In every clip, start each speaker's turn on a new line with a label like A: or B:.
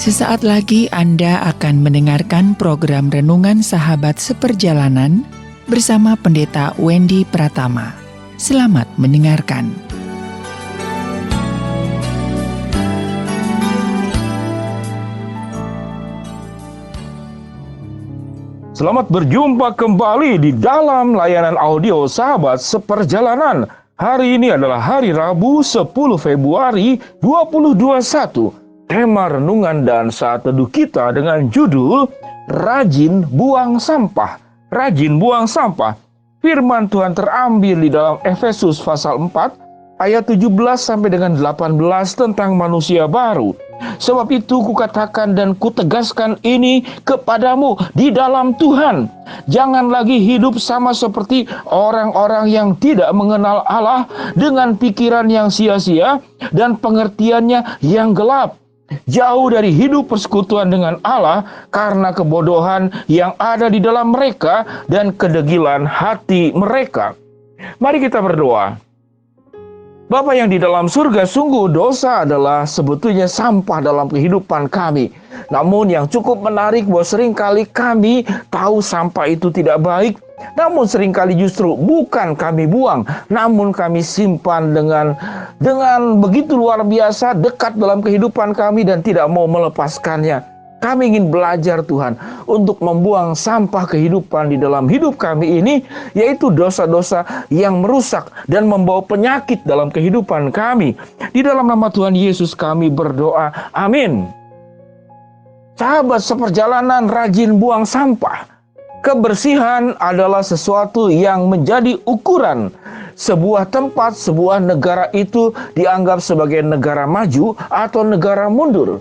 A: Sesaat lagi Anda akan mendengarkan program Renungan Sahabat Seperjalanan bersama Pendeta Wendy Pratama. Selamat mendengarkan.
B: Selamat berjumpa kembali di dalam layanan audio Sahabat Seperjalanan. Hari ini adalah hari Rabu 10 Februari 2021. Tema renungan dan saat teduh kita dengan judul Rajin Buang Sampah. Rajin buang sampah. Firman Tuhan terambil di dalam Efesus pasal 4 ayat 17 sampai dengan 18 tentang manusia baru. Sebab itu kukatakan dan kutegaskan ini kepadamu di dalam Tuhan. Jangan lagi hidup sama seperti orang-orang yang tidak mengenal Allah dengan pikiran yang sia-sia dan pengertiannya yang gelap. Jauh dari hidup persekutuan dengan Allah karena kebodohan yang ada di dalam mereka dan kedegilan hati mereka. Mari kita berdoa. Bapa yang di dalam surga, sungguh dosa adalah sebetulnya sampah dalam kehidupan kami. Namun yang cukup menarik bahwa seringkali kami tahu sampah itu tidak baik, namun seringkali justru bukan kami buang, namun kami simpan dengan begitu luar biasa dekat dalam kehidupan kami dan tidak mau melepaskannya. Kami ingin belajar Tuhan untuk membuang sampah kehidupan di dalam hidup kami ini, yaitu dosa-dosa yang merusak dan membawa penyakit dalam kehidupan kami. Di dalam nama Tuhan Yesus kami berdoa. Amin. Sahabat seperjalanan, rajin buang sampah. Kebersihan adalah sesuatu yang menjadi ukuran. Sebuah tempat, sebuah negara itu dianggap sebagai negara maju atau negara mundur.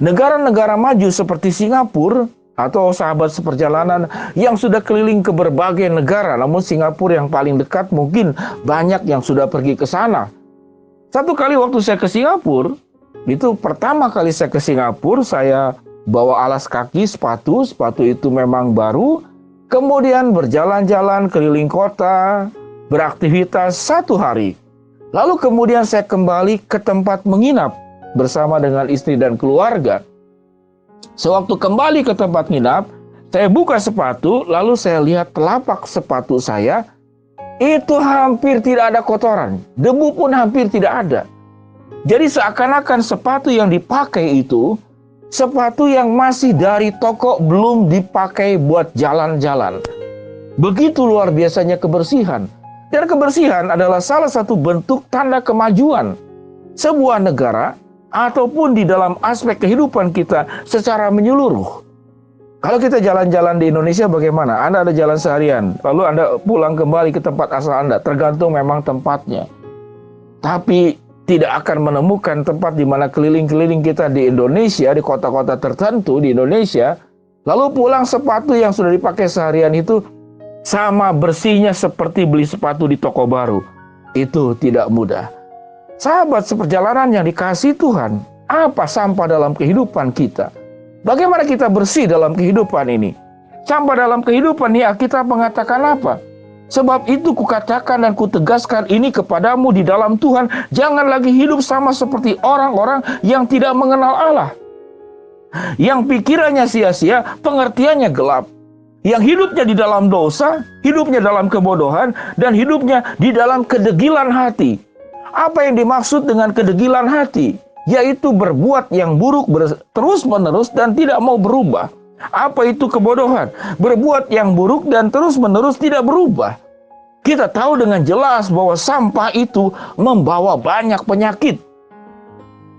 B: Negara-negara maju seperti Singapura atau sahabat seperjalanan yang sudah keliling ke berbagai negara, namun Singapura yang paling dekat mungkin banyak yang sudah pergi ke sana. Satu kali waktu saya ke Singapura, itu pertama kali saya ke Singapura, saya bawa alas kaki, sepatu itu memang baru, kemudian berjalan-jalan keliling kota, beraktivitas 1 hari. Lalu kemudian saya kembali ke tempat menginap bersama dengan istri dan keluarga. Sewaktu kembali ke tempat nginap, saya buka sepatu, lalu saya lihat telapak sepatu saya, itu hampir tidak ada kotoran, debu pun hampir tidak ada. Jadi seakan-akan sepatu yang dipakai itu, sepatu yang masih dari toko belum dipakai buat jalan-jalan. Begitu luar biasanya kebersihan. Dan kebersihan adalah salah satu bentuk tanda kemajuan sebuah negara ataupun di dalam aspek kehidupan kita secara menyeluruh. Kalau kita jalan-jalan di Indonesia bagaimana? Anda ada jalan seharian, lalu Anda pulang kembali ke tempat asal Anda, tergantung memang tempatnya. Tapi tidak akan menemukan tempat di mana keliling-keliling kita di Indonesia, di kota-kota tertentu di Indonesia, lalu pulang sepatu yang sudah dipakai seharian itu sama bersihnya seperti beli sepatu di toko baru. Itu tidak mudah. Sahabat seperjalanan yang dikasihi Tuhan, apa sampah dalam kehidupan kita? Bagaimana kita bersih dalam kehidupan ini? Sampah dalam kehidupan ini Alkitab mengatakan apa? Sebab itu kukatakan dan kutegaskan ini kepadamu di dalam Tuhan, jangan lagi hidup sama seperti orang-orang yang tidak mengenal Allah. Yang pikirannya sia-sia, pengertiannya gelap. Yang hidupnya di dalam dosa, hidupnya dalam kebodohan, dan hidupnya di dalam kedegilan hati. Apa yang dimaksud dengan kedegilan hati? Yaitu berbuat yang buruk terus-menerus dan tidak mau berubah. Apa itu kebodohan? Berbuat yang buruk dan terus-menerus tidak berubah. Kita tahu dengan jelas bahwa sampah itu membawa banyak penyakit.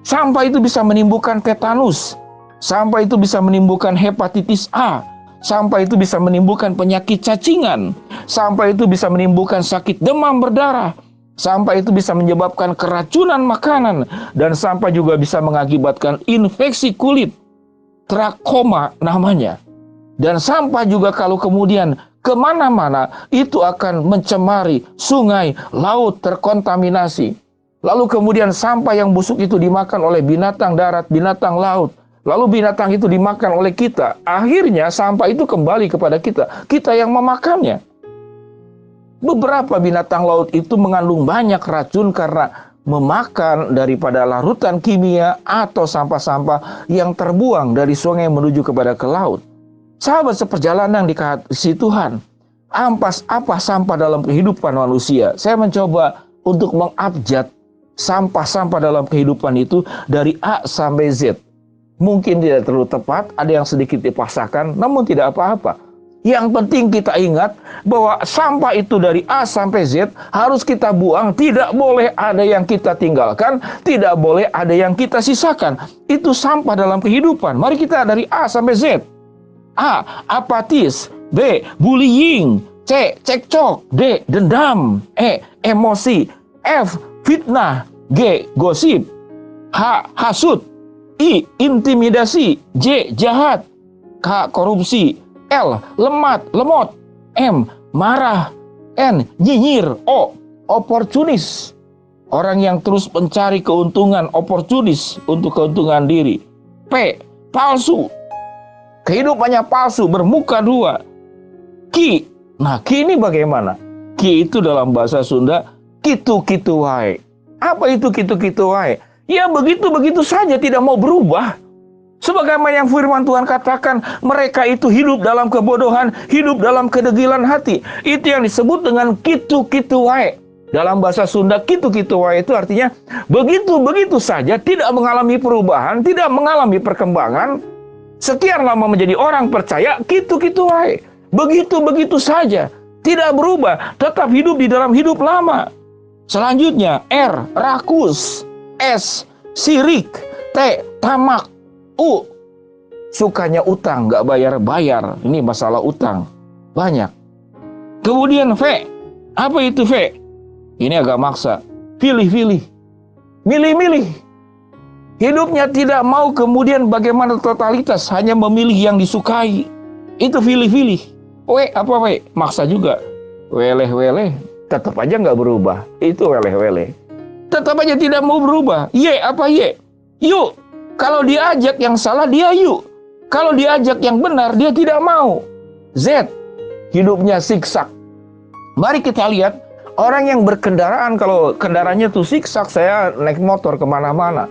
B: Sampah itu bisa menimbulkan tetanus. Sampah itu bisa menimbulkan hepatitis A. Sampah itu bisa menimbulkan penyakit cacingan. Sampah itu bisa menimbulkan sakit demam berdarah. Sampah itu bisa menyebabkan keracunan makanan. Dan sampah juga bisa mengakibatkan infeksi kulit. Trakoma namanya. Dan sampah juga kalau kemudian kemana-mana itu akan mencemari sungai, laut terkontaminasi. Lalu kemudian sampah yang busuk itu dimakan oleh binatang darat, binatang laut. Lalu binatang itu dimakan oleh kita. Akhirnya sampah itu kembali kepada kita. Kita yang memakannya. Beberapa binatang laut itu mengandung banyak racun karena memakan daripada larutan kimia atau sampah-sampah yang terbuang dari sungai menuju kepada ke laut. Sahabat seperjalanan dikasihi Tuhan, apa sampah dalam kehidupan manusia? Saya mencoba untuk mengabjad sampah-sampah dalam kehidupan itu dari A sampai Z. Mungkin tidak terlalu tepat, ada yang sedikit dipaksakan, namun tidak apa-apa. Yang penting kita ingat bahwa sampah itu dari A sampai Z harus kita buang. Tidak boleh ada yang kita tinggalkan, tidak boleh ada yang kita sisakan. Itu sampah dalam kehidupan. Mari kita dari A sampai Z. A. Apatis. B. Bullying. C. Cekcok. D. Dendam. E. Emosi. F. Fitnah. G. Gosip. H. Hasut. I. Intimidasi. J. Jahat. K. Korupsi. L. Lemot. M. Marah. N. Nyinyir. O. Oportunis. Orang yang terus mencari keuntungan, oportunis untuk keuntungan diri. P. Palsu. Kehidupannya palsu, bermuka dua. Ki. Nah, ki ini bagaimana? Ki itu dalam bahasa Sunda, kitu-kitu wae. Apa itu kitu-kitu wae? Ya begitu-begitu saja, tidak mau berubah. Sebagaimana yang firman Tuhan katakan, mereka itu hidup dalam kebodohan, hidup dalam kedegilan hati. Itu yang disebut dengan kitu-kitu wae. Dalam bahasa Sunda, kitu-kitu wae itu artinya begitu-begitu saja, tidak mengalami perubahan, tidak mengalami perkembangan. Sekian lama menjadi orang percaya, kitu-kitu wae. Begitu-begitu saja, tidak berubah, tetap hidup di dalam hidup lama. Selanjutnya, R. Rakus. S. Sirik. T. Tamak. U. Sukanya utang, nggak bayar-bayar. Ini masalah utang. Banyak. Kemudian V. Apa itu V? Ini agak maksa. Pilih-pilih. Milih-milih. Hidupnya tidak mau kemudian bagaimana totalitas. Hanya memilih yang disukai. Itu pilih-pilih. W. Apa W? Maksa juga. Weleh-weleh. Tetap aja nggak berubah. Itu weleh-weleh. Tetap aja tidak mau berubah. Y. Apa Y? Yuk. Kalau diajak yang salah, dia yuk. Kalau diajak yang benar, dia tidak mau. Z. Hidupnya siksak. Mari kita lihat. Orang yang berkendaraan, kalau kendaraannya tuh siksak, saya naik motor kemana-mana.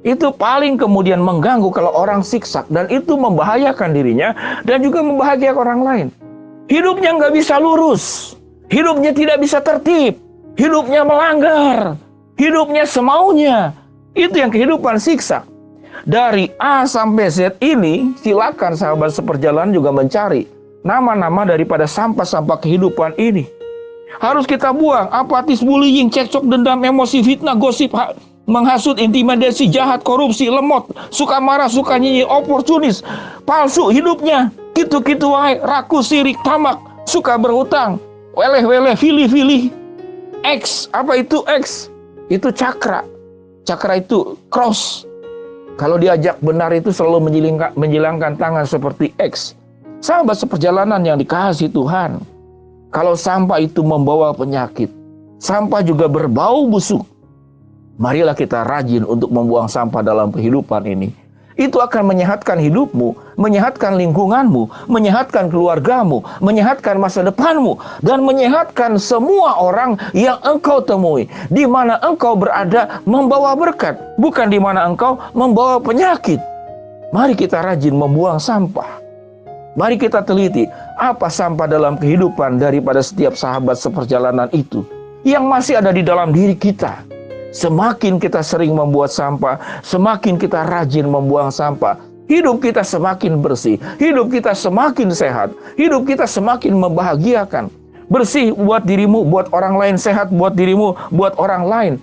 B: Itu paling kemudian mengganggu kalau orang siksak. Dan itu membahayakan dirinya dan juga membahagiakan orang lain. Hidupnya nggak bisa lurus. Hidupnya tidak bisa tertib. Hidupnya melanggar. Hidupnya semaunya. Itu yang kehidupan siksak. Dari A sampai Z ini, silakan sahabat seperjalanan juga mencari nama-nama daripada sampah-sampah kehidupan ini. Harus kita buang. Apatis, bullying, cekcok, dendam, emosi, fitnah, gosip, menghasut, intimidasi, jahat, korupsi, lemot, suka marah, suka nyinyir, oportunis, palsu hidupnya, kitu-kitu wae, rakus, sirik, tamak, suka berhutang, weleh-weleh, filih-filih. X. Apa itu X? Itu cakra. Cakra itu cross. Kalau diajak benar itu selalu menjilangkan tangan seperti X. Sahabat seperjalanan yang dikasihi Tuhan, kalau sampah itu membawa penyakit, sampah juga berbau busuk. Marilah kita rajin untuk membuang sampah dalam kehidupan ini. Itu akan menyehatkan hidupmu, menyehatkan lingkunganmu, menyehatkan keluargamu, menyehatkan masa depanmu, dan menyehatkan semua orang yang engkau temui. Di mana engkau berada membawa berkat, bukan di mana engkau membawa penyakit. Mari kita rajin membuang sampah. Mari kita teliti apa sampah dalam kehidupan daripada setiap sahabat seperjalanan itu yang masih ada di dalam diri kita. Semakin kita sering membuat sampah, semakin kita rajin membuang sampah, hidup kita semakin bersih, hidup kita semakin sehat, hidup kita semakin membahagiakan. Bersih buat dirimu, buat orang lain, sehat buat dirimu, buat orang lain.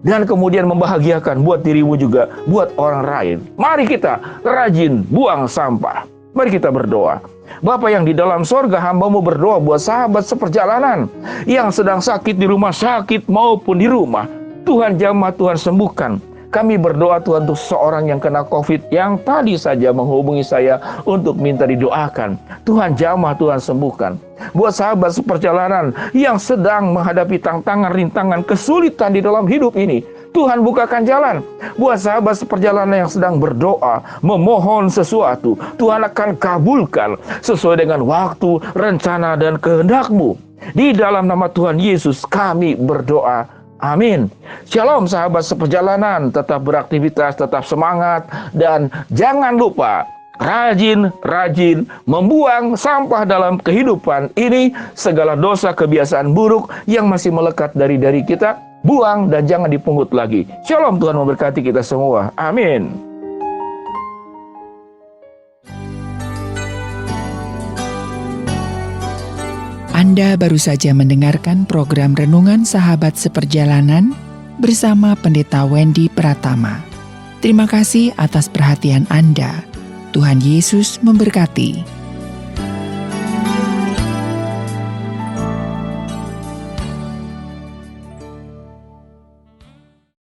B: Dan kemudian membahagiakan buat dirimu juga, buat orang lain. Mari kita rajin buang sampah. Mari kita berdoa. Bapa yang di dalam sorga, hamba-Mu berdoa buat sahabat seperjalanan yang sedang sakit di rumah sakit maupun di rumah. Tuhan jamah, Tuhan sembuhkan. Kami berdoa Tuhan untuk seorang yang kena COVID yang tadi saja menghubungi saya untuk minta didoakan. Tuhan jamah, Tuhan sembuhkan. Buat sahabat seperjalanan yang sedang menghadapi tantangan, rintangan, kesulitan di dalam hidup ini, Tuhan bukakan jalan. Buat sahabat seperjalanan yang sedang berdoa, memohon sesuatu, Tuhan akan kabulkan sesuai dengan waktu, rencana, dan kehendak-Mu. Di dalam nama Tuhan Yesus kami berdoa. Amin. Shalom sahabat seperjalanan, tetap beraktivitas, tetap semangat, dan jangan lupa rajin membuang sampah dalam kehidupan ini. Segala dosa kebiasaan buruk yang masih melekat dari kita, buang dan jangan dipungut lagi. Shalom, Tuhan memberkati kita semua. Amin.
A: Anda baru saja mendengarkan program Renungan Sahabat Seperjalanan bersama Pendeta Wendy Pratama. Terima kasih atas perhatian Anda. Tuhan Yesus memberkati.